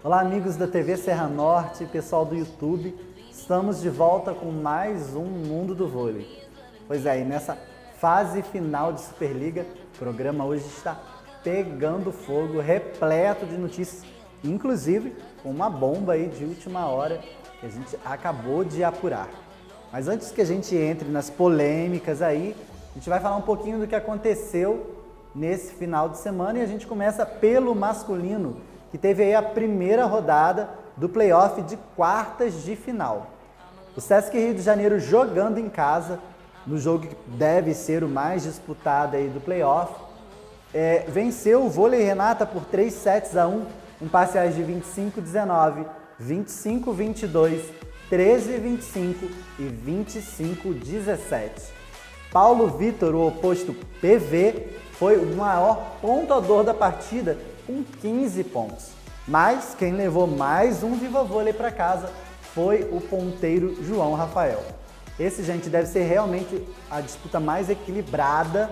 Olá, amigos da TV Serra Norte, pessoal do YouTube. Estamos de volta com mais um Mundo do Vôlei. Pois é, e nessa fase final de Superliga, o programa hoje está pegando fogo, repleto de notícias, inclusive com uma bomba aí de última hora que a gente acabou de apurar. Mas antes que a gente entre nas polêmicas aí, a gente vai falar um pouquinho do que aconteceu nesse final de semana e a gente começa pelo masculino, que teve aí a primeira rodada do playoff de quartas de final. O Sesc Rio de Janeiro jogando em casa, no jogo que deve ser o mais disputado aí do playoff, venceu o Vôlei Renata por 3-1, com parciais de 25-19, 25-22, 13-25 e 25-17. Paulo Vitor, o oposto PV, foi o maior pontuador da partida, com 15 pontos. Mas quem levou mais um Viva Vôlei para casa foi o ponteiro João Rafael. Esse, gente, deve ser realmente a disputa mais equilibrada,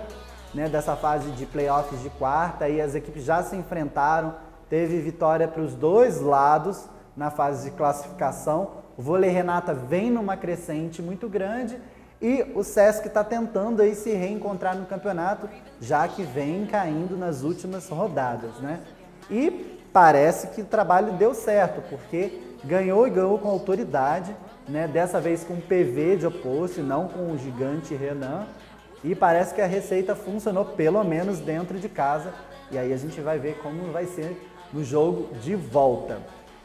né, dessa fase de playoffs de quarta. Aí as equipes já se enfrentaram, teve vitória para os dois lados na fase de classificação. O Vôlei Renata vem numa crescente muito grande e o Sesc está tentando aí se reencontrar no campeonato, já que vem caindo nas últimas rodadas, né? E parece que o trabalho deu certo, porque ganhou e ganhou com autoridade, né? Dessa vez com o PV de oposto e não com o gigante Renan. E parece que a receita funcionou pelo menos dentro de casa. E aí a gente vai ver como vai ser no jogo de volta.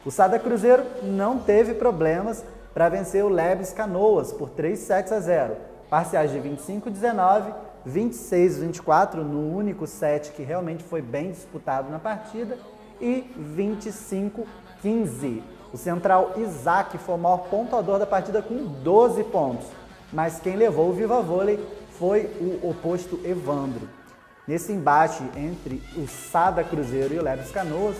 O Sada Cruzeiro não teve problemas para vencer o Lebes Canoas por 3-0. Parciais de 25-19, 26-24 no único set que realmente foi bem disputado na partida e 25-15. O central Isaac foi o maior pontuador da partida com 12 pontos, mas quem levou o Viva Vôlei foi o oposto Evandro. Nesse embate entre o Sada Cruzeiro e o Lebes Canoas,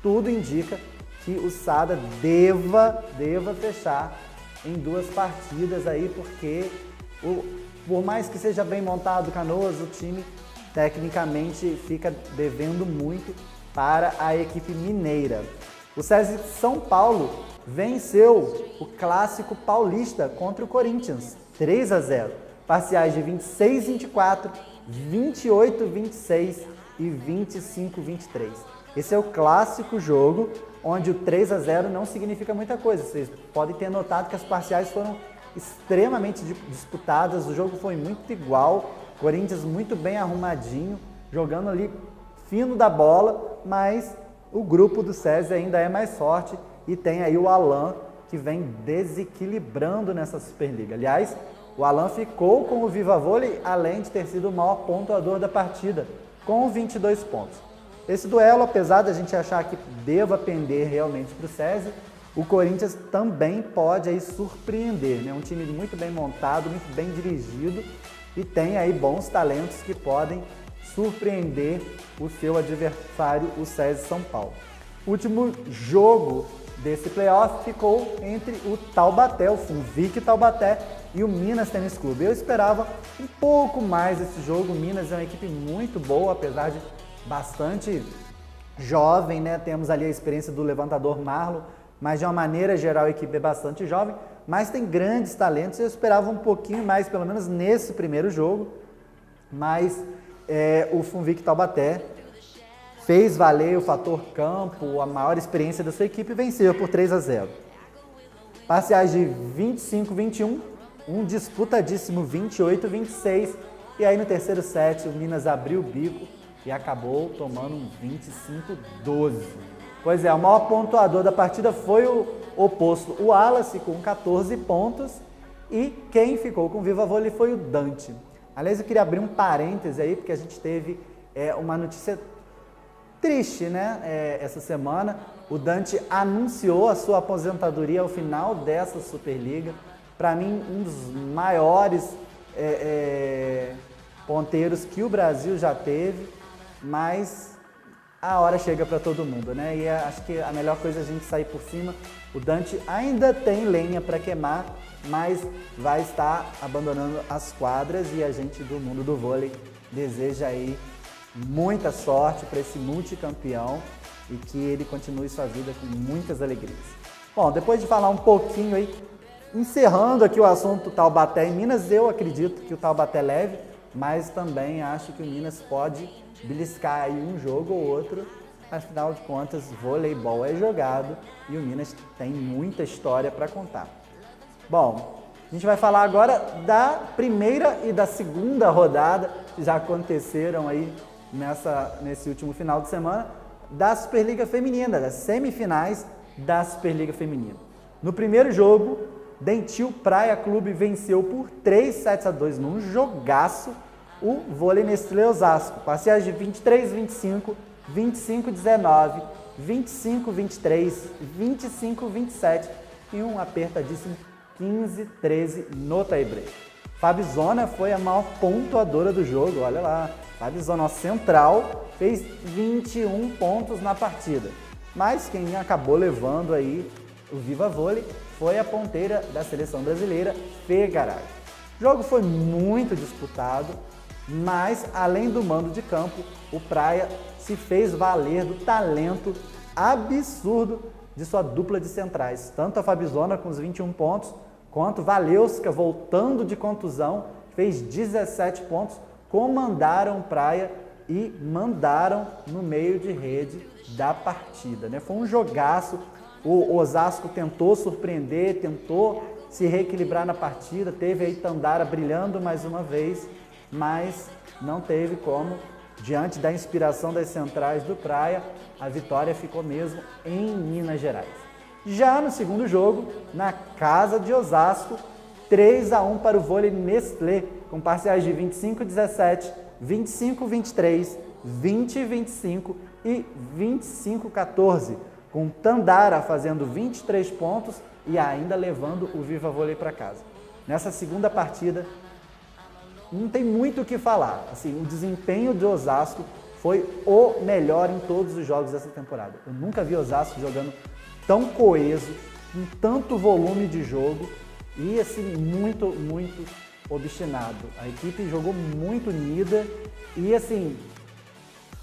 tudo indica que o Sada deva fechar em duas partidas aí, porque por mais que seja bem montado o Canoas, o time tecnicamente fica devendo muito para a equipe mineira. O SESI São Paulo venceu o clássico paulista contra o Corinthians, 3-0. Parciais de 26-24, 28-26 e 25-23. Esse é o clássico jogo onde o 3-0 não significa muita coisa. Vocês podem ter notado que as parciais foram extremamente disputadas, o jogo foi muito igual, Corinthians muito bem arrumadinho, jogando ali fino da bola, mas o grupo do SESI ainda é mais forte e tem aí o Alan, que vem desequilibrando nessa Superliga. Aliás, o Alan ficou com o Viva Vôlei, além de ter sido o maior pontuador da partida, com 22 pontos. Esse duelo, apesar da gente achar que deva pender realmente para o SESI, o Corinthians também pode aí surpreender, né? Um time muito bem montado, muito bem dirigido e tem aí bons talentos que podem surpreender o seu adversário, o SESI São Paulo. O último jogo desse playoff ficou entre o Taubaté, o Funvic Taubaté e o Minas Tênis Clube. Eu esperava um pouco mais esse jogo. O Minas é uma equipe muito boa, apesar de bastante jovem, né? Temos ali a experiência do levantador Marlon, mas de uma maneira geral a equipe é bastante jovem, mas tem grandes talentos. Eu esperava um pouquinho mais, pelo menos nesse primeiro jogo, mas o Funvic Taubaté fez valer o fator campo, a maior experiência da sua equipe e venceu por 3-0. Parciais de 25-21, um disputadíssimo 28-26, e aí no terceiro set o Minas abriu o bico e acabou tomando um 25-12. Pois é, o maior pontuador da partida foi o oposto, o Wallace, com 14 pontos, e quem ficou com o Viva Vôlei foi o Dante. Aliás, eu queria abrir um parêntese aí, porque a gente teve uma notícia triste, né? Essa semana, o Dante anunciou a sua aposentadoria ao final dessa Superliga. Para mim, um dos maiores ponteiros que o Brasil já teve, mas a hora chega para todo mundo, né? E acho que a melhor coisa é a gente sair por cima. O Dante ainda tem lenha para queimar, mas vai estar abandonando as quadras e a gente do mundo do vôlei deseja aí muita sorte para esse multicampeão e que ele continue sua vida com muitas alegrias. Bom, depois de falar um pouquinho aí, encerrando aqui o assunto Taubaté e Minas, eu acredito que o Taubaté leve, mas também acho que o Minas pode beliscar aí um jogo ou outro. Afinal de contas, voleibol é jogado e o Minas tem muita história para contar. Bom, a gente vai falar agora da primeira e da segunda rodada que já aconteceram aí nesse último final de semana da Superliga Feminina, das semifinais da Superliga Feminina. No primeiro jogo, Dentil Praia Clube venceu por 3-7-2 num jogaço o Vôlei Nestlé Osasco. Parciais de 23-25, 25-19, 25-23, 25-27 e um apertadíssimo 15-13 no tie-break. Fabizona foi a maior pontuadora do jogo, olha lá. Fabizona central fez 21 pontos na partida. Mas quem acabou levando aí o Viva Vôlei foi a ponteira da seleção brasileira, Fê Garay. O jogo foi muito disputado, mas além do mando de campo, o Praia se fez valer do talento absurdo de sua dupla de centrais. Tanto a Fabizona com os 21 pontos, quanto Valeuska voltando de contusão, fez 17 pontos, comandaram o Praia e mandaram no meio de rede da partida, né? Foi um jogaço, o Osasco tentou surpreender, tentou se reequilibrar na partida, teve aí Tandara brilhando mais uma vez, mas não teve como, diante da inspiração das centrais do Praia, a vitória ficou mesmo em Minas Gerais. Já no segundo jogo, na casa de Osasco, 3-1 para o Vôlei Nestlé, com parciais de 25-17, 25-23, 20-25 e 25-14, com Tandara fazendo 23 pontos e ainda levando o Viva Vôlei para casa. Nessa segunda partida, não tem muito o que falar. Assim, o desempenho de Osasco foi o melhor em todos os jogos dessa temporada. Eu nunca vi Osasco jogando tão coeso, com tanto volume de jogo e assim, muito, muito obstinado. A equipe jogou muito unida e assim,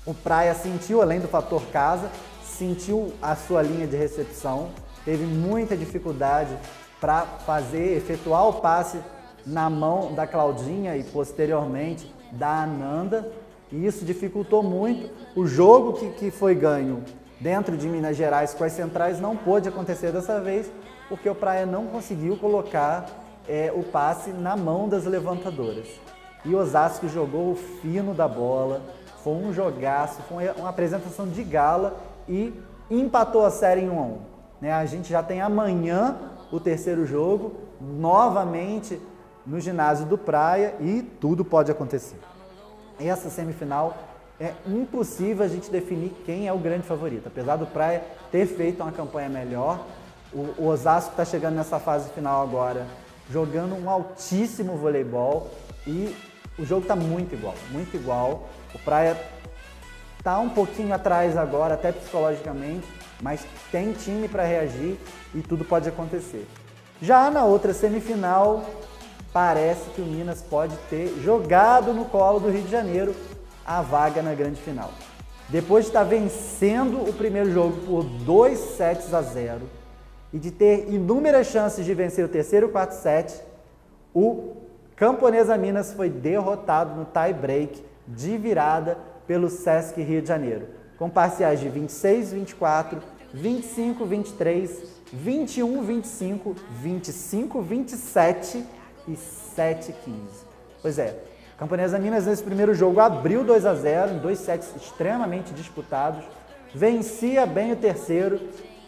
o Praia sentiu, além do fator casa, sentiu a sua linha de recepção, teve muita dificuldade para efetuar o passe na mão da Claudinha e posteriormente da Ananda, e isso dificultou muito. O jogo que foi ganho dentro de Minas Gerais com as centrais não pôde acontecer dessa vez, porque o Praia não conseguiu colocar o passe na mão das levantadoras. E Osasco jogou o fino da bola, foi um jogaço, foi uma apresentação de gala e empatou a série em 1-1. Né? A gente já tem amanhã o terceiro jogo, novamente no ginásio do Praia, e tudo pode acontecer. Essa semifinal é impossível a gente definir quem é o grande favorito. Apesar do Praia ter feito uma campanha melhor, o Osasco está chegando nessa fase final agora, jogando um altíssimo voleibol e o jogo está muito igual, muito igual. O Praia está um pouquinho atrás agora, até psicologicamente, mas tem time para reagir e tudo pode acontecer. Já na outra semifinal, parece que o Minas pode ter jogado no colo do Rio de Janeiro a vaga na grande final. Depois de estar vencendo o primeiro jogo por 2-0 e de ter inúmeras chances de vencer o terceiro e o quarto set, o Camponesa Minas foi derrotado no tie-break de virada pelo Sesc Rio de Janeiro, com parciais de 26-24, 25-23, 21-25, 25-27 e 7-15. Pois é, Camponesa Minas nesse primeiro jogo abriu 2-0 em 2 sets extremamente disputados, vencia bem o terceiro,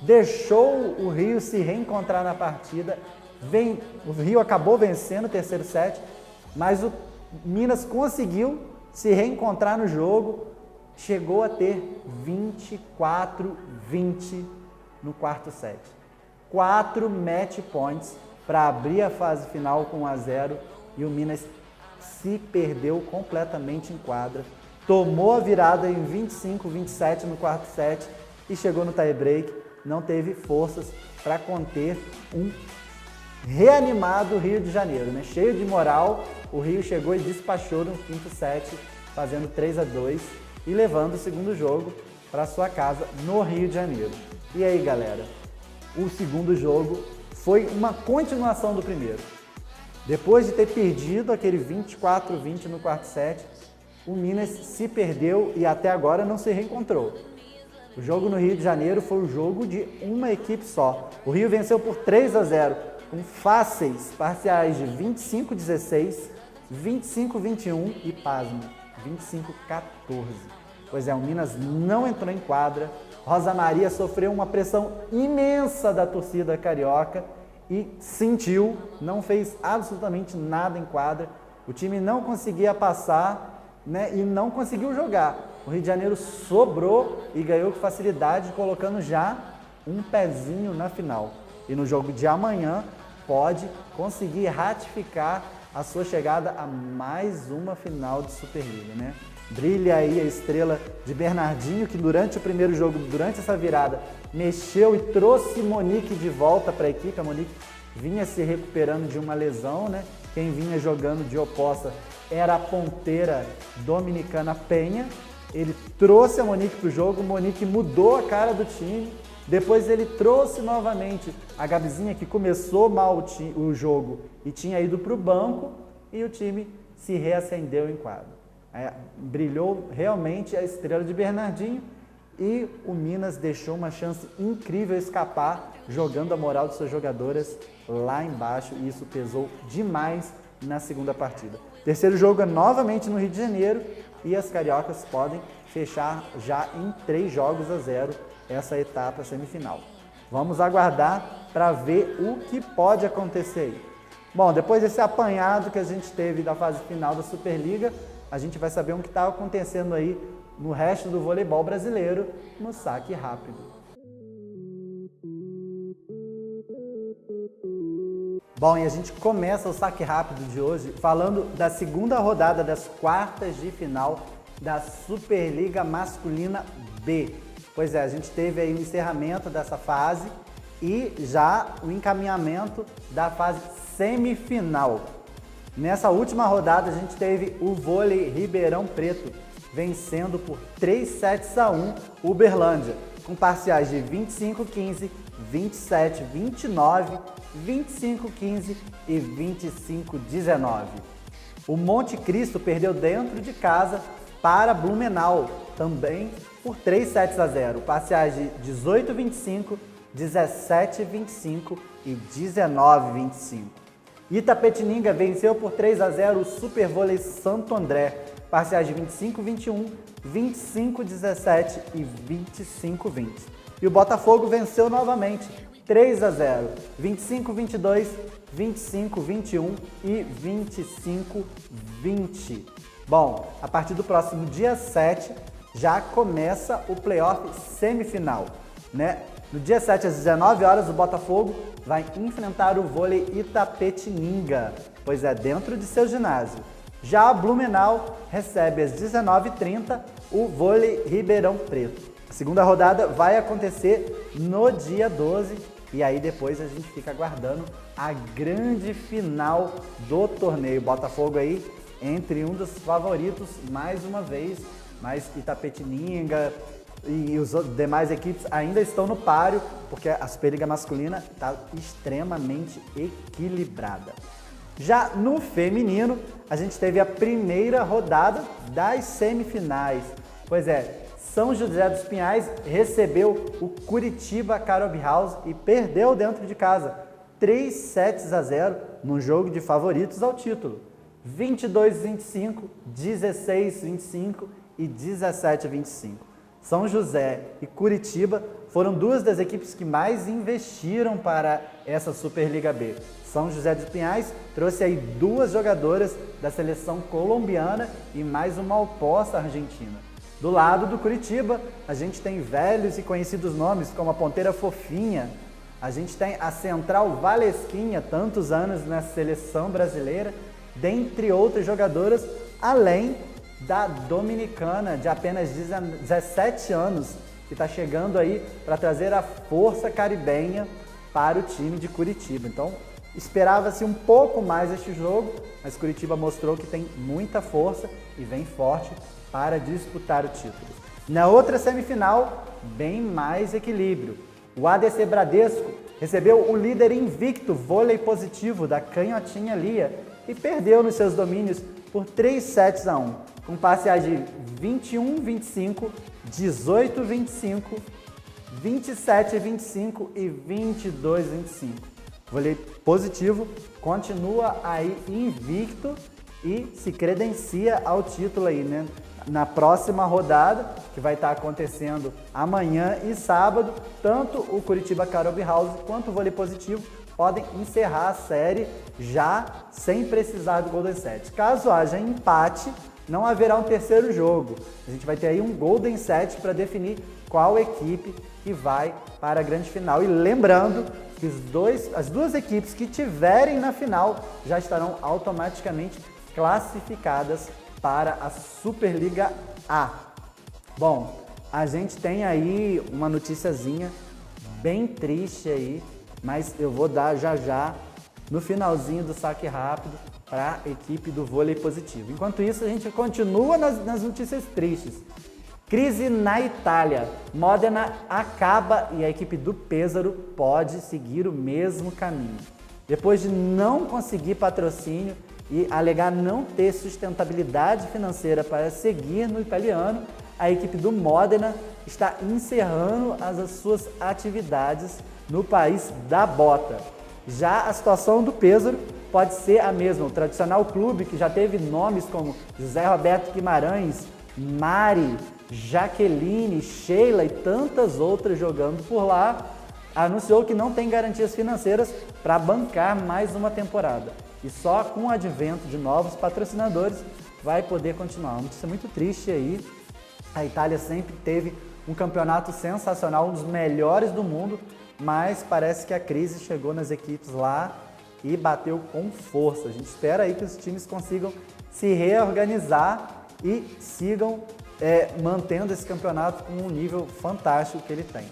deixou o Rio se reencontrar na partida, o Rio acabou vencendo o terceiro set, mas o Minas conseguiu se reencontrar no jogo, chegou a ter 24-20 no quarto set. 4 match points para abrir a fase final com 1-0 e o Minas se perdeu completamente em quadra, tomou a virada em 25-27 no quarto set e chegou no tie-break, não teve forças para conter um reanimado Rio de Janeiro, né? Cheio de moral, o Rio chegou e despachou no quinto set, fazendo 3-2 e levando o segundo jogo para sua casa no Rio de Janeiro. E aí, galera, o segundo jogo foi uma continuação do primeiro. Depois de ter perdido aquele 24-20 no quarto set, o Minas se perdeu e até agora não se reencontrou. O jogo no Rio de Janeiro foi o jogo de uma equipe só. O Rio venceu por 3-0, com fáceis parciais de 25-16, 25-21 e, pasmo, 25-14. Pois é, o Minas não entrou em quadra, Rosa Maria sofreu uma pressão imensa da torcida carioca e sentiu, não fez absolutamente nada em quadra. O time não conseguia passar, né, e não conseguiu jogar. O Rio de Janeiro sobrou e ganhou com facilidade, colocando já um pezinho na final. E no jogo de amanhã pode conseguir ratificar a sua chegada a mais uma final de Superliga, né? Brilha aí a estrela de Bernardinho, que durante o primeiro jogo, durante essa virada, mexeu e trouxe Monique de volta para a equipe. A Monique vinha se recuperando de uma lesão, né? Quem vinha jogando de oposta era a ponteira dominicana Penha. Ele trouxe a Monique para o jogo, Monique mudou a cara do time. Depois ele trouxe novamente a Gabizinha, que começou mal o jogo e tinha ido para o banco, e o time se reacendeu em quadro. Brilhou realmente a estrela de Bernardinho e o Minas deixou uma chance incrível escapar, jogando a moral de suas jogadoras lá embaixo, e isso pesou demais na segunda partida. Terceiro jogo é novamente no Rio de Janeiro e as cariocas podem fechar já em 3-0 essa etapa semifinal. Vamos aguardar para ver o que pode acontecer aí. Bom, depois desse apanhado que a gente teve da fase final da Superliga, a gente vai saber o que está acontecendo aí no resto do voleibol brasileiro no saque rápido. Bom, e a gente começa o saque rápido de hoje falando da segunda rodada das quartas de final da Superliga Masculina B. Pois é, a gente teve aí o encerramento dessa fase e já o encaminhamento da fase semifinal. Nessa última rodada a gente teve o vôlei Ribeirão Preto vencendo por 3-1 Uberlândia, com parciais de 25-15, 27-29, 25-15 e 25-19. O Monte Cristo perdeu dentro de casa para Blumenau, também por 3-0, parciais de 18-25, 17-25 e 19-25. Itapetininga venceu por 3-0 o Super Vôlei Santo André, parciais de 25-21, 25-17 e 25-20. E o Botafogo venceu novamente, 3-0, 25-22, 25-21 e 25-20. Bom, a partir do próximo dia 7 já começa o playoff semifinal, né? No dia 7 às 19 horas o Botafogo vai enfrentar o vôlei Itapetininga, pois é dentro de seu ginásio. Já a Blumenau recebe às 19h30 o vôlei Ribeirão Preto. A segunda rodada vai acontecer no dia 12 e aí depois a gente fica aguardando a grande final do torneio. Botafogo aí entre um dos favoritos mais uma vez, mas Itapetininga e as demais equipes ainda estão no páreo, porque a Superliga Masculina está extremamente equilibrada. Já no feminino, a gente teve a primeira rodada das semifinais. Pois é, São José dos Pinhais recebeu o Curitiba Carob House e perdeu dentro de casa, 3-0 no jogo de favoritos ao título. 22-25, 16-25 e 17-25. São José e Curitiba foram duas das equipes que mais investiram para essa Superliga B. São José dos Pinhais trouxe aí duas jogadoras da seleção colombiana e mais uma oposta argentina. Do lado do Curitiba, a gente tem velhos e conhecidos nomes como a ponteira Fofinha, a gente tem a central Valesquinha, tantos anos na seleção brasileira, dentre outras jogadoras, além da dominicana de apenas 17 anos, que está chegando aí para trazer a força caribenha para o time de Curitiba. Então, esperava-se um pouco mais este jogo, mas Curitiba mostrou que tem muita força e vem forte para disputar o título. Na outra semifinal, bem mais equilíbrio. O ADC Bradesco recebeu o líder invicto Vôlei Positivo da Canhotinha Lia e perdeu nos seus domínios por 3-1, com parciais de 21-25, 18-25, 27-25 e 22-25. Vôlei Positivo continua aí invicto e se credencia ao título aí, né? Na próxima rodada, que vai estar acontecendo amanhã e sábado, tanto o Curitiba Carob House quanto o Vôlei Positivo podem encerrar a série já sem precisar do Golden Set. Caso haja empate, não haverá um terceiro jogo. A gente vai ter aí um Golden Set para definir qual equipe que vai para a grande final. E lembrando que as duas equipes que tiverem na final já estarão automaticamente classificadas para a Superliga A. Bom, a gente tem aí uma noticiazinha bem triste aí, mas eu vou dar já no finalzinho do saque rápido para a equipe do Vôlei Positivo. Enquanto isso, a gente continua nas notícias tristes. Crise na Itália. Modena acaba e a equipe do Pesaro pode seguir o mesmo caminho. Depois de não conseguir patrocínio e alegar não ter sustentabilidade financeira para seguir no italiano, a equipe do Modena está encerrando as suas atividades no país da bota. Já a situação do Pesaro pode ser a mesma. O tradicional clube, que já teve nomes como José Roberto Guimarães, Mari, Jaqueline, Sheila e tantas outras jogando por lá, anunciou que não tem garantias financeiras para bancar mais uma temporada. E só com o advento de novos patrocinadores vai poder continuar. Uma notícia muito triste aí. A Itália sempre teve um campeonato sensacional, um dos melhores do mundo, mas parece que a crise chegou nas equipes lá e bateu com força. A gente espera aí que os times consigam se reorganizar e sigam mantendo esse campeonato com um nível fantástico que ele tem.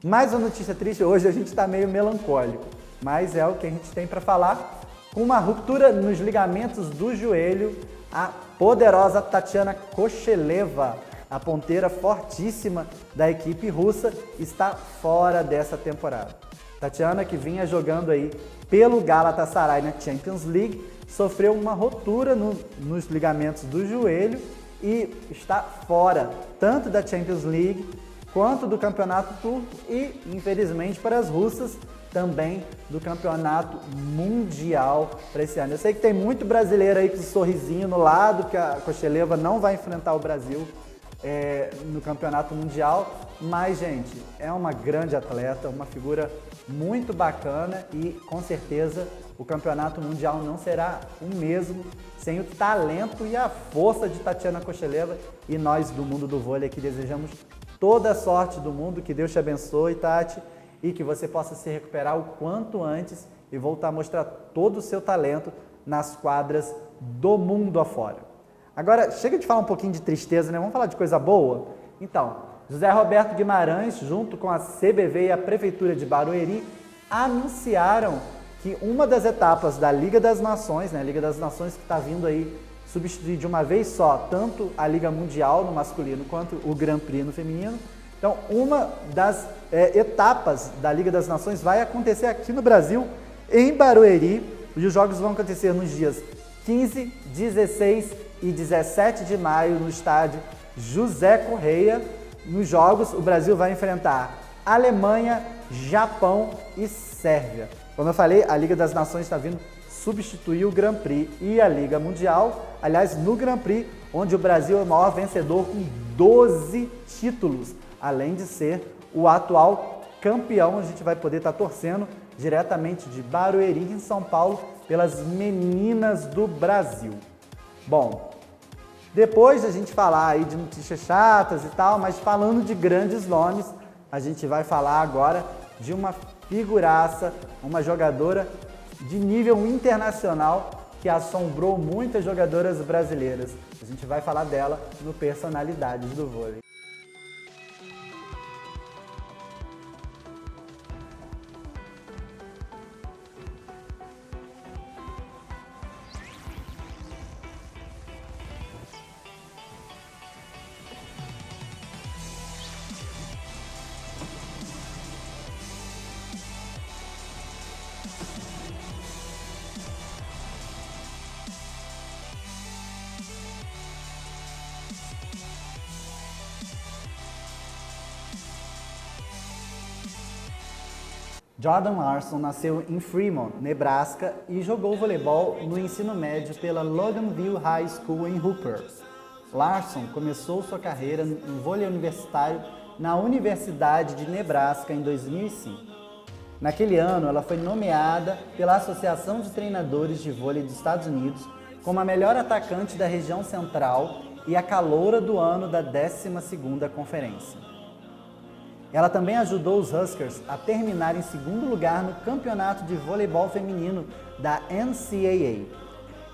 Mais uma notícia triste, hoje a gente está meio melancólico, mas é o que a gente tem para falar. Com uma ruptura nos ligamentos do joelho, a poderosa Tatiana Kosheleva, a ponteira fortíssima da equipe russa, está fora dessa temporada. Tatiana, que vinha jogando aí pelo Galatasaray na Champions League, sofreu uma ruptura nos ligamentos do joelho e está fora tanto da Champions League quanto do Campeonato Turco e, infelizmente para as russas, também do Campeonato Mundial para esse ano. Eu sei que tem muito brasileiro aí com esse sorrisinho no lado, que a Kosheleva não vai enfrentar o Brasil no Campeonato Mundial, mas, gente, é uma grande atleta, uma figura muito bacana e, com certeza, o Campeonato Mundial não será o mesmo sem o talento e a força de Tatiana Kosheleva, e nós do mundo do vôlei aqui desejamos toda a sorte do mundo, que Deus te abençoe, Tati, e que você possa se recuperar o quanto antes e voltar a mostrar todo o seu talento nas quadras do mundo afora. Agora, chega de falar um pouquinho de tristeza, né? Vamos falar de coisa boa? Então, José Roberto Guimarães, junto com a CBV e a Prefeitura de Barueri, anunciaram que uma das etapas da Liga das Nações, né? A Liga das Nações que está vindo aí substituir de uma vez só tanto a Liga Mundial no masculino quanto o Grand Prix no feminino. Então, uma das etapas da Liga das Nações vai acontecer aqui no Brasil, em Barueri, e os jogos vão acontecer nos dias 15, 16 e 17 de maio no estádio José Correia. Nos jogos, o Brasil vai enfrentar Alemanha, Japão e Sérvia. Como eu falei, a Liga das Nações está vindo substituir o Grand Prix e a Liga Mundial. Aliás, no Grand Prix, onde o Brasil é o maior vencedor com 12 títulos, além de ser o atual campeão. A gente vai poder estar torcendo diretamente de Barueri, em São Paulo, pelas meninas do Brasil. Bom, depois da gente falar aí de notícias chatas e tal, mas falando de grandes nomes, a gente vai falar agora de uma figuraça, uma jogadora de nível internacional que assombrou muitas jogadoras brasileiras. A gente vai falar dela no Personalidades do Vôlei. Jordan Larson nasceu em Fremont, Nebraska e jogou voleibol no ensino médio pela Loganville High School em Hooper. Larson começou sua carreira no vôlei universitário na Universidade de Nebraska em 2005. Naquele ano, ela foi nomeada pela Associação de Treinadores de Vôlei dos Estados Unidos como a melhor atacante da região central e a caloura do ano da 12ª conferência. Ela também ajudou os Huskers a terminar em segundo lugar no campeonato de voleibol feminino da NCAA.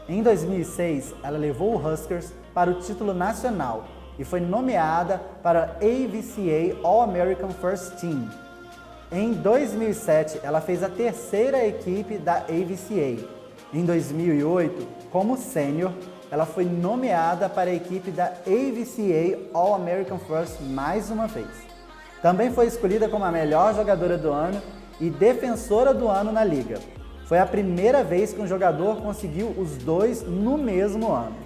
Em 2006, ela levou o Huskers para o título nacional e foi nomeada para a AVCA All-American First Team. Em 2007, ela fez a terceira equipe da AVCA. Em 2008, como sênior, ela foi nomeada para a equipe da AVCA All-American First mais uma vez. Também foi escolhida como a melhor jogadora do ano e defensora do ano na liga. Foi a primeira vez que um jogador conseguiu os dois no mesmo ano.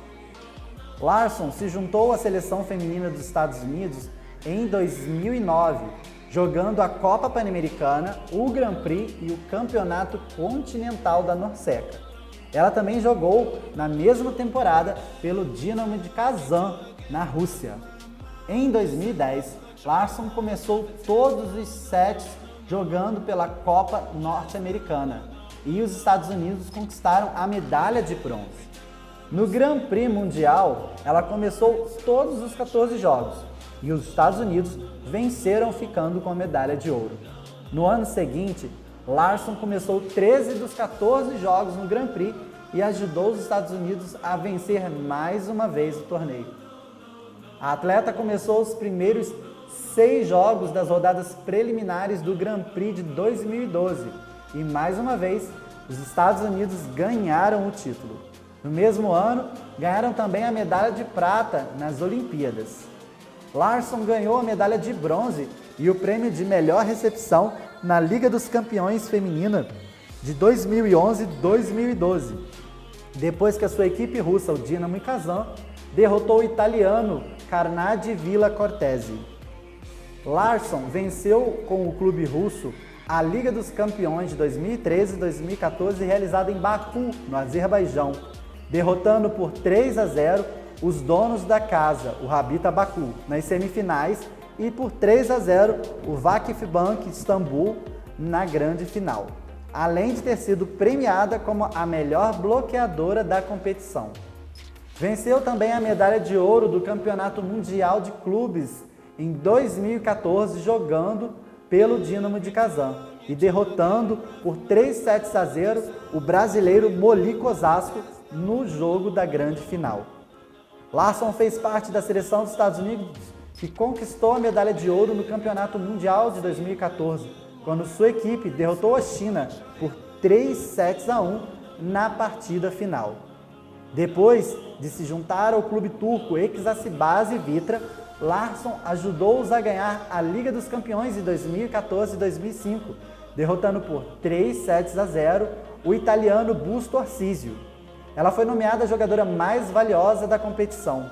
Larson se juntou à seleção feminina dos Estados Unidos em 2009, jogando a Copa Pan-Americana, o Grand Prix e o Campeonato Continental da Norseca. Ela também jogou na mesma temporada pelo Dinamo de Kazan, na Rússia. Em 2010, Larson começou todos os sets jogando pela Copa Norte-Americana e os Estados Unidos conquistaram a medalha de bronze. No Grand Prix Mundial, ela começou todos os 14 jogos e os Estados Unidos venceram ficando com a medalha de ouro. No ano seguinte, Larson começou 13 dos 14 jogos no Grand Prix e ajudou os Estados Unidos a vencer mais uma vez o torneio. A atleta começou os primeiros 6 jogos das rodadas preliminares do Grand Prix de 2012 e, mais uma vez, os Estados Unidos ganharam o título. No mesmo ano, ganharam também a medalha de prata nas Olimpíadas. Larson ganhou a medalha de bronze e o prêmio de melhor recepção na Liga dos Campeões Feminina de 2011 e 2012, depois que a sua equipe russa, o Dinamo Kazan, derrotou o italiano Carnadi Villa Cortese. Larson venceu com o clube russo a Liga dos Campeões de 2013 e 2014, realizada em Baku, no Azerbaijão, derrotando por 3-0 os donos da casa, o Rabita Baku, nas semifinais e por 3-0 o Vakifbank Istambul na grande final, além de ter sido premiada como a melhor bloqueadora da competição. Venceu também a medalha de ouro do Campeonato Mundial de Clubes em 2014, jogando pelo Dinamo de Kazan e derrotando por 3-0 o brasileiro Molik Osasco no jogo da grande final. Larson fez parte da seleção dos Estados Unidos que conquistou a medalha de ouro no Campeonato Mundial de 2014, quando sua equipe derrotou a China por 3-1 na partida final. Depois de se juntar ao clube turco Eksaksibasi Vitra, Larson ajudou-os a ganhar a Liga dos Campeões de 2014 e 2005, derrotando por 3-0 o italiano Busto Arsizio. Ela foi nomeada a jogadora mais valiosa da competição.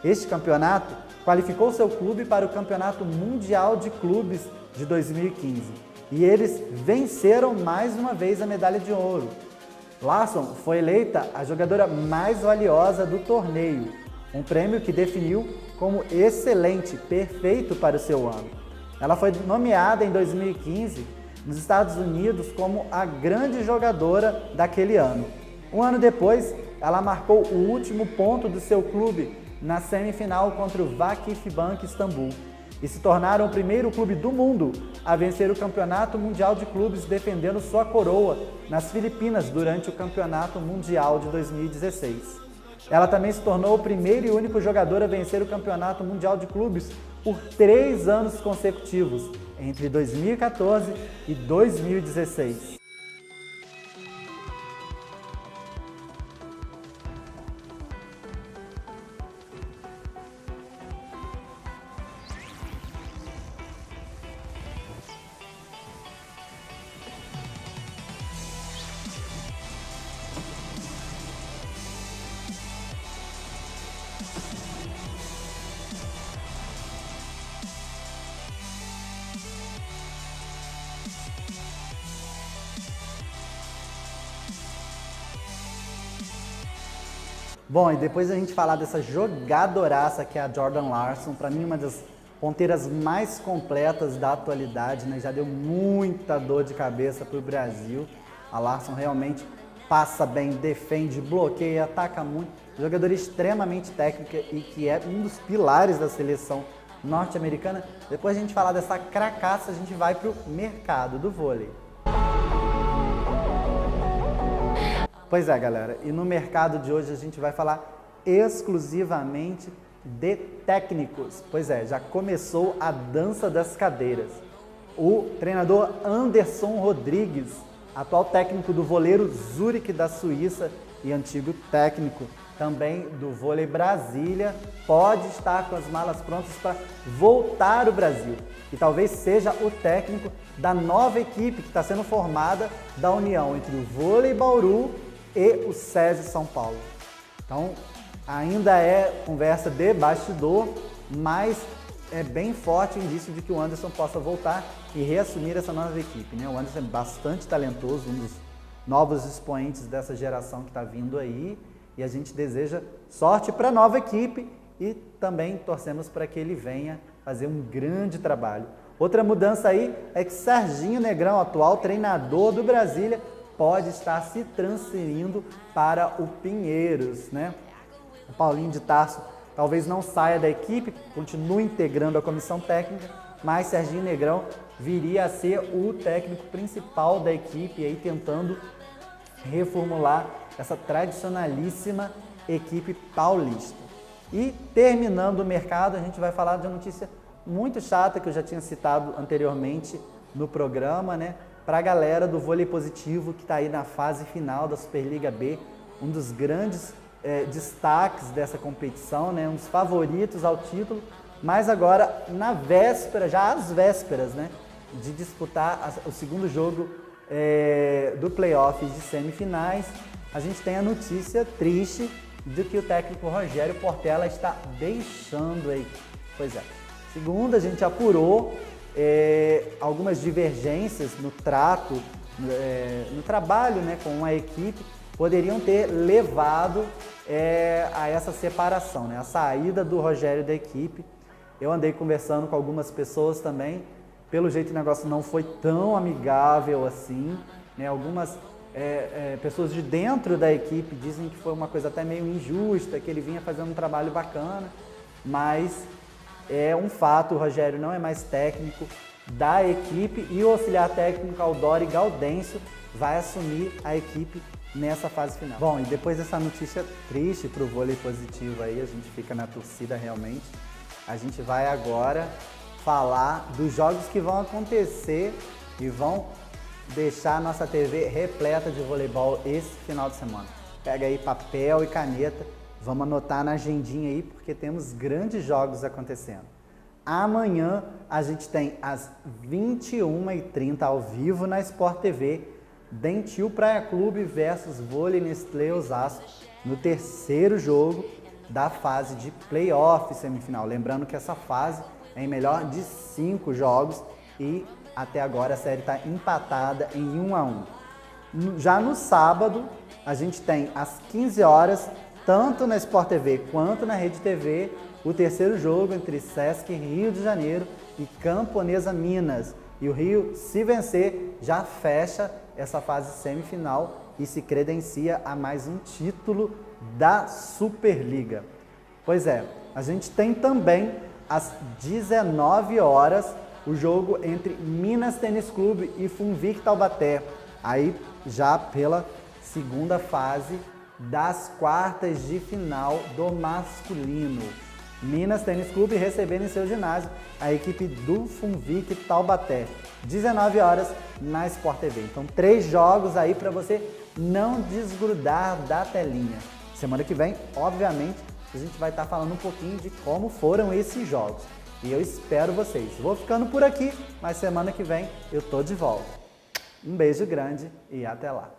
Este campeonato qualificou seu clube para o Campeonato Mundial de Clubes de 2015 e eles venceram mais uma vez a medalha de ouro. Larson foi eleita a jogadora mais valiosa do torneio, um prêmio que definiu como excelente, perfeito para o seu ano. Ela foi nomeada em 2015 nos Estados Unidos como a grande jogadora daquele ano. Um ano depois, ela marcou o último ponto do seu clube na semifinal contra o Vakifbank Istambul e se tornaram o primeiro clube do mundo a vencer o Campeonato Mundial de Clubes, defendendo sua coroa nas Filipinas durante o Campeonato Mundial de 2016. Ela também se tornou o primeiro e único jogador a vencer o Campeonato Mundial de Clubes por 3 anos consecutivos, entre 2014 e 2016. Bom, e depois a gente falar dessa jogadoraça que é a Jordan Larson, para mim uma das ponteiras mais completas da atualidade, né? Já deu muita dor de cabeça para o Brasil. A Larson realmente passa bem, defende, bloqueia, ataca muito. Jogadora extremamente técnica e que é um dos pilares da seleção norte-americana. Depois a gente falar dessa cracaça, a gente vai para o mercado do vôlei. Pois é, galera, e no mercado de hoje a gente vai falar exclusivamente de técnicos. Pois é, já começou a dança das cadeiras. O treinador Anderson Rodrigues, atual técnico do Voleiro Zurich da Suíça e antigo técnico também do Vôlei Brasília, pode estar com as malas prontas para voltar ao Brasil. E talvez seja o técnico da nova equipe que está sendo formada da união entre o Vôlei Bauru e o SESI São Paulo. Então, ainda é conversa de bastidor, mas é bem forte o indício de que o Anderson possa voltar e reassumir essa nova equipe, né? O Anderson é bastante talentoso, um dos novos expoentes dessa geração que está vindo aí, e a gente deseja sorte para a nova equipe e também torcemos para que ele venha fazer um grande trabalho. Outra mudança aí é que Serginho Negrão, atual treinador do Brasília, pode estar se transferindo para o Pinheiros, né? O Paulinho de Tarso talvez não saia da equipe, continue integrando a comissão técnica, mas Serginho Negrão viria a ser o técnico principal da equipe, aí tentando reformular essa tradicionalíssima equipe paulista. E terminando o mercado, a gente vai falar de uma notícia muito chata que eu já tinha citado anteriormente no programa, né? Para a galera do vôlei positivo que está aí na fase final da Superliga B, um dos grandes destaques dessa competição, né? Um dos favoritos ao título, mas agora na véspera, já às vésperas, né? De disputar o segundo jogo do playoff de semifinais, a gente tem a notícia triste de que o técnico Rogério Portela está deixando a equipe. Pois é, segundo a gente apurou, algumas divergências no trato, no trabalho, né, com a equipe, poderiam ter levado a essa separação, né, a saída do Rogério da equipe. Eu andei conversando com algumas pessoas também, pelo jeito o negócio não foi tão amigável assim, né, algumas pessoas de dentro da equipe dizem que foi uma coisa até meio injusta, que ele vinha fazendo um trabalho bacana, mas é um fato, o Rogério não é mais técnico da equipe e o auxiliar técnico Aldori Gaudêncio vai assumir a equipe nessa fase final. Bom, e depois dessa notícia triste para o vôlei positivo aí, a gente fica na torcida realmente, a gente vai agora falar dos jogos que vão acontecer e vão deixar a nossa TV repleta de voleibol esse final de semana. Pega aí papel e caneta, vamos anotar na agendinha aí, porque temos grandes jogos acontecendo. Amanhã a gente tem às 21h30 ao vivo na Sport TV, Dentil Praia Clube versus Vôlei Nestlé Osasco, no terceiro jogo da fase de playoff semifinal. Lembrando que essa fase é em melhor de 5 jogos e até agora a série está empatada em 1-1. Já no sábado, a gente tem às 15 horas, tanto na Sport TV quanto na Rede TV, o terceiro jogo entre Sesc Rio de Janeiro e Camponesa Minas. E o Rio, se vencer, já fecha essa fase semifinal e se credencia a mais um título da Superliga. Pois é, a gente tem também às 19 horas o jogo entre Minas Tênis Clube e Funvic Taubaté, aí já pela segunda fase das quartas de final do masculino. Minas Tênis Clube recebendo em seu ginásio a equipe do Funvic Taubaté, 19 horas na Sport TV. Então 3 jogos aí para você não desgrudar da telinha. Semana que vem, obviamente, a gente vai estar falando um pouquinho de como foram esses jogos. E eu espero vocês. Vou ficando por aqui, mas semana que vem eu tô de volta. Um beijo grande e até lá.